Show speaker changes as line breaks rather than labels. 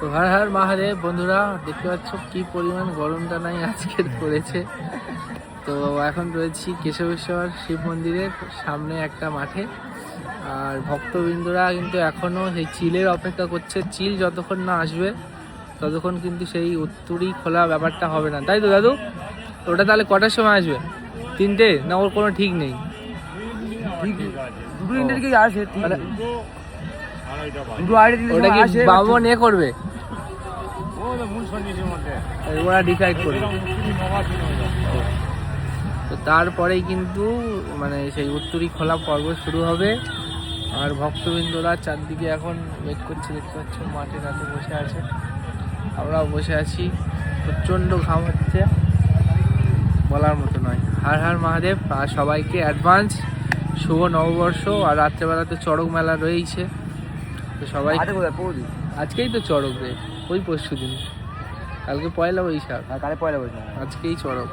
তো হর হর মহাদেব বন্ধুরা, দেখতে পাচ্ছ কি পরিমাণ গরমটা নাই আজকের পড়েছে। তো এখন রয়েছি কেশবেশ্বর শিব মন্দিরের সামনে একটা মাঠে, আর ভক্তবৃন্দরা কিন্তু এখনও সেই চিলের অপেক্ষা করছে। চিল যতক্ষণ না আসবে ততক্ষণ কিন্তু সেই উত্তরী খোলা ব্যাপারটা হবে না, তাই তো দাদু? ওটা তাহলে কটার সময় আসবে? 3টে না ওর কোনো ঠিক নেই? ওটা কি বামন এ করবে, ওরা ডিসাইড করবে। তো তারপরেই কিন্তু মানে সেই উত্তরী খোলা পর্ব শুরু হবে। আর ভক্তবৃন্দরা চারদিকে এখন ওয়েট করছে, দেখতে পাচ্ছ মাঠে রাতে বসে আছে, আমরাও বসে আছি। প্রচণ্ড ঘাম হচ্ছে, বলার মতো নয়। হর হর মহাদেব। আর সবাইকে অ্যাডভান্স শুভ নববর্ষ। আর রাত্রেবেলাতে চড়ক মেলা রয়েছে, তো সবাই আজকেই তো চড়ক রে, ওই পরশু দিন, কালকে পয়লা বৈশাখ,
কালে পয়লা বৈশাখ,
আজকেই চড়ক।